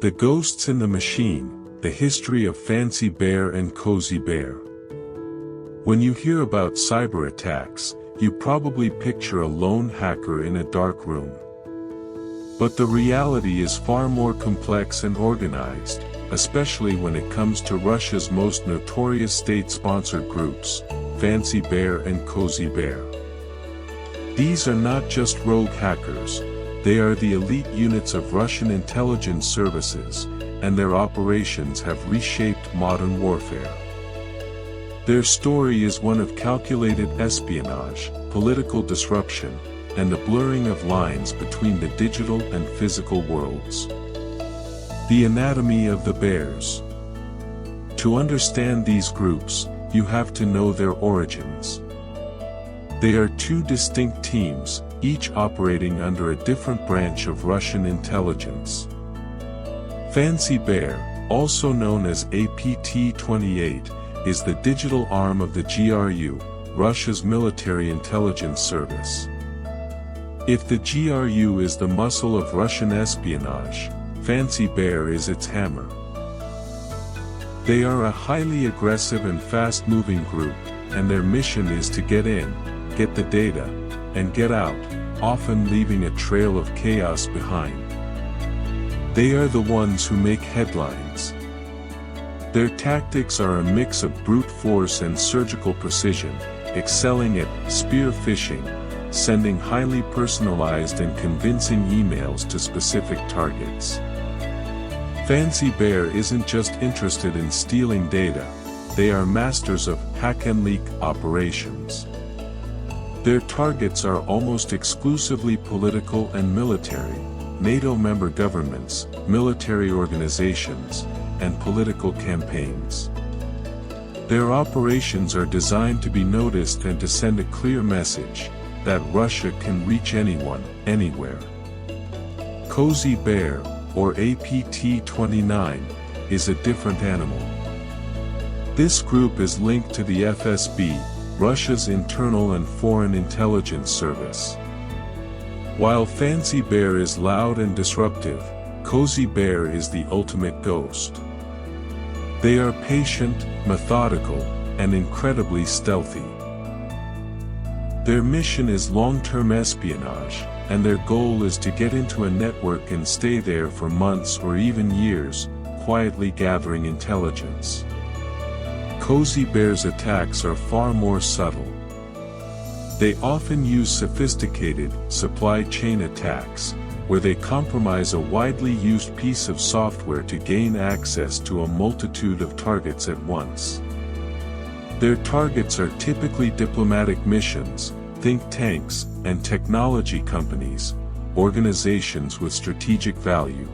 The Ghosts in the Machine, The History of Fancy Bear and Cozy Bear. When you hear about cyber attacks, you probably picture a lone hacker in a dark room. But the reality is far more complex and organized, especially when it comes to Russia's most notorious state-sponsored groups, Fancy Bear and Cozy Bear. These are not just rogue hackers, they are the elite units of Russian intelligence services, and their operations have reshaped modern warfare. Their story is one of calculated espionage, political disruption, and the blurring of lines between the digital and physical worlds. The anatomy of the bears. To understand these groups, you have to know their origins. They are two distinct teams, each operating under a different branch of Russian intelligence. Fancy Bear, also known as APT-28, is the digital arm of the GRU, Russia's military intelligence service. If the GRU is the muscle of Russian espionage, Fancy Bear is its hammer. They are a highly aggressive and fast-moving group, and their mission is to get in, get the data, and get out, often leaving a trail of chaos behind. They are the ones who make headlines. Their tactics are a mix of brute force and surgical precision, excelling at spear phishing, sending highly personalized and convincing emails to specific targets. Fancy Bear isn't just interested in stealing data, they are masters of hack-and-leak operations. Their targets are almost exclusively political and military, NATO member governments, military organizations, and political campaigns. Their operations are designed to be noticed and to send a clear message that Russia can reach anyone, anywhere. Cozy Bear, or APT-29, is a different animal. This group is linked to the FSB, Russia's internal and foreign intelligence service. While Fancy Bear is loud and disruptive, Cozy Bear is the ultimate ghost. They are patient, methodical, and incredibly stealthy. Their mission is long-term espionage, and their goal is to get into a network and stay there for months or even years, quietly gathering intelligence. Cozy Bear's attacks are far more subtle. They often use sophisticated, supply chain attacks, where they compromise a widely used piece of software to gain access to a multitude of targets at once. Their targets are typically diplomatic missions, think tanks, and technology companies, organizations with strategic value.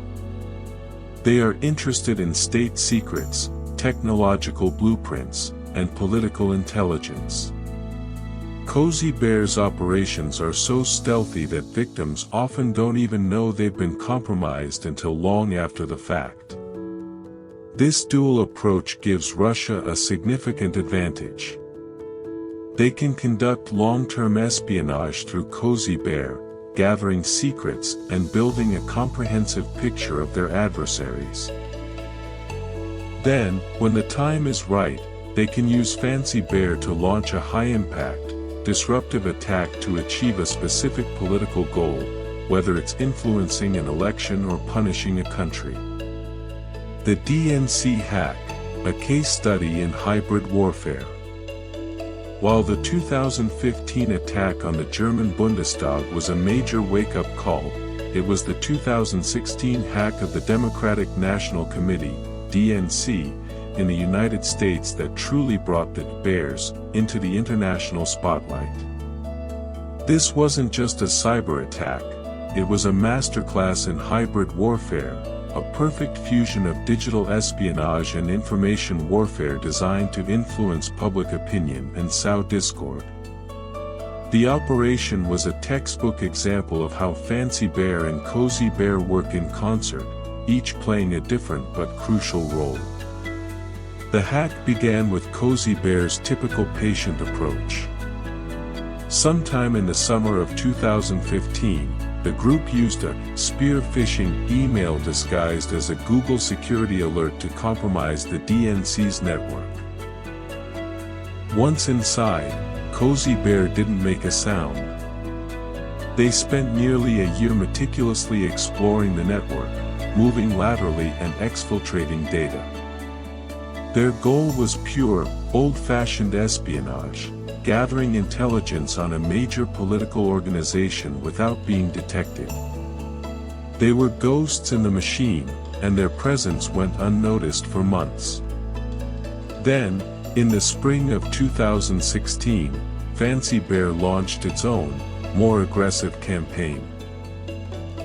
They are interested in state secrets, technological blueprints, and political intelligence. Cozy Bear's operations are so stealthy that victims often don't even know they've been compromised until long after the fact. This dual approach gives Russia a significant advantage. They can conduct long-term espionage through Cozy Bear, gathering secrets and building a comprehensive picture of their adversaries. Then, when the time is right, they can use Fancy Bear to launch a high-impact, disruptive attack to achieve a specific political goal, whether it's influencing an election or punishing a country. The DNC hack, a case study in hybrid warfare. While the 2015 attack on the German Bundestag was a major wake-up call, it was the 2016 hack of the Democratic National Committee, DNC, in the United States that truly brought the bears into the international spotlight. This wasn't just a cyber attack, it was a masterclass in hybrid warfare, a perfect fusion of digital espionage and information warfare designed to influence public opinion and sow discord. The operation was a textbook example of how Fancy Bear and Cozy Bear work in concert, each playing a different but crucial role. The hack began with Cozy Bear's typical patient approach. Sometime in the summer of 2015, the group used a spear phishing email disguised as a Google security alert to compromise the DNC's network. Once inside, Cozy Bear didn't make a sound. They spent nearly a year meticulously exploring the network, moving laterally and exfiltrating data. Their goal was pure, old-fashioned espionage, gathering intelligence on a major political organization without being detected. They were ghosts in the machine, and their presence went unnoticed for months. Then, in the spring of 2016, Fancy Bear launched its own, more aggressive campaign.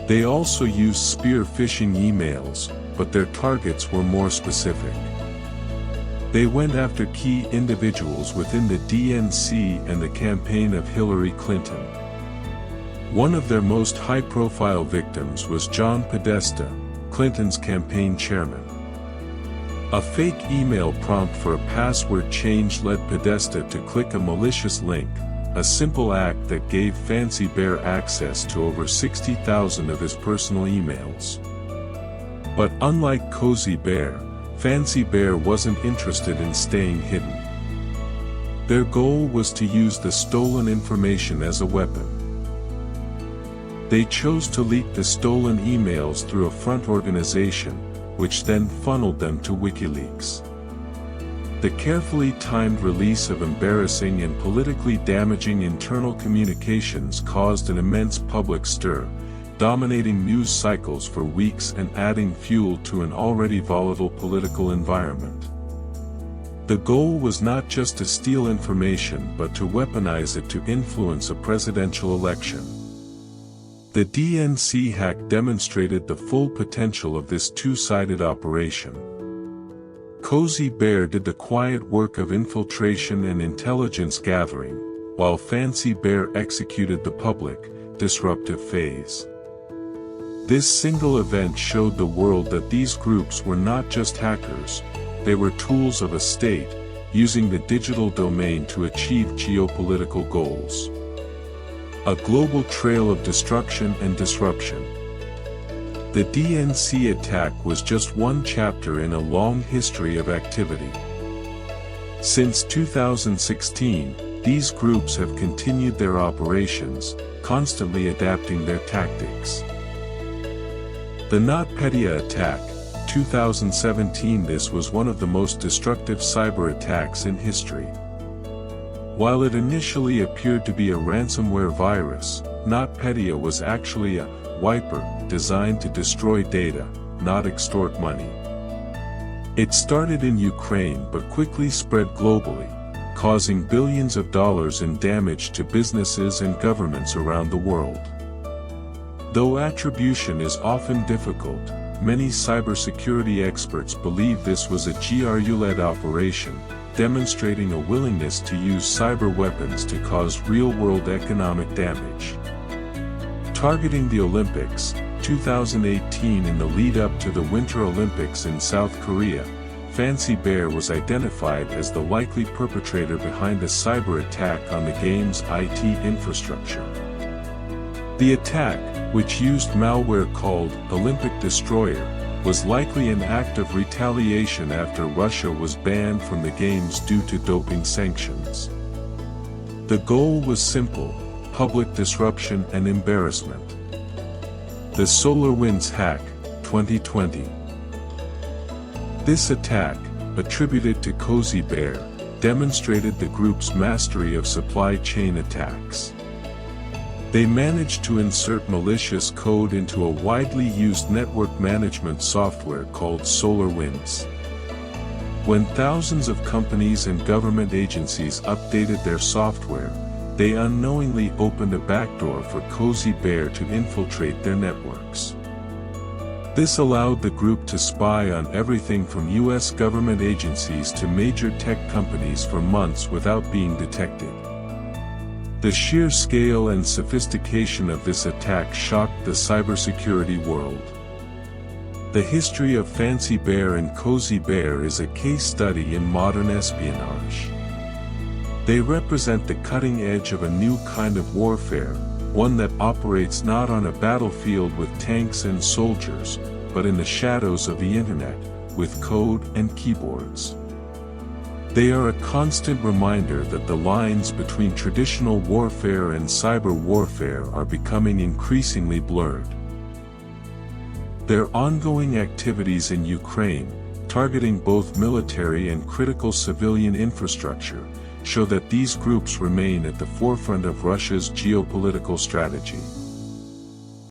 They also used spear phishing emails, but their targets were more specific. They went after key individuals within the DNC and the campaign of Hillary Clinton. One of their most high-profile victims was John Podesta, Clinton's campaign chairman. A fake email prompt for a password change led Podesta to click a malicious link, a simple act that gave Fancy Bear access to over 60,000 of his personal emails. But unlike Cozy Bear, Fancy Bear wasn't interested in staying hidden. Their goal was to use the stolen information as a weapon. They chose to leak the stolen emails through a front organization, which then funneled them to WikiLeaks. The carefully timed release of embarrassing and politically damaging internal communications caused an immense public stir, dominating news cycles for weeks and adding fuel to an already volatile political environment. The goal was not just to steal information but to weaponize it to influence a presidential election. The DNC hack demonstrated the full potential of this two-sided operation. Cozy Bear did the quiet work of infiltration and intelligence gathering, while Fancy Bear executed the public, disruptive phase. This single event showed the world that these groups were not just hackers, they were tools of a state, using the digital domain to achieve geopolitical goals. A global trail of destruction and disruption. The DNC attack was just one chapter in a long history of activity. Since 2016, these groups have continued their operations, constantly adapting their tactics. The NotPetya attack, 2017. This was one of the most destructive cyber attacks in history. While it initially appeared to be a ransomware virus, NotPetya was actually a wiper designed to destroy data, not extort money. It started in Ukraine but quickly spread globally, causing billions of dollars in damage to businesses and governments around the world. Though attribution is often difficult, many cybersecurity experts believe this was a GRU-led operation, demonstrating a willingness to use cyber weapons to cause real-world economic damage. Targeting the Olympics, 2018. In the lead-up to the Winter Olympics in South Korea, Fancy Bear was identified as the likely perpetrator behind a cyber attack on the game's IT infrastructure. The attack, which used malware called Olympic Destroyer, was likely an act of retaliation after Russia was banned from the games due to doping sanctions. The goal was simple: public disruption and embarrassment. The SolarWinds hack, 2020. This attack, attributed to Cozy Bear, demonstrated the group's mastery of supply chain attacks. They managed to insert malicious code into a widely used network management software called SolarWinds. When thousands of companies and government agencies updated their software, they unknowingly opened a backdoor for Cozy Bear to infiltrate their networks. This allowed the group to spy on everything from US government agencies to major tech companies for months without being detected. The sheer scale and sophistication of this attack shocked the cybersecurity world. The history of Fancy Bear and Cozy Bear is a case study in modern espionage. They represent the cutting edge of a new kind of warfare, one that operates not on a battlefield with tanks and soldiers, but in the shadows of the internet, with code and keyboards. They are a constant reminder that the lines between traditional warfare and cyber warfare are becoming increasingly blurred. Their ongoing activities in Ukraine, targeting both military and critical civilian infrastructure, show that these groups remain at the forefront of Russia's geopolitical strategy.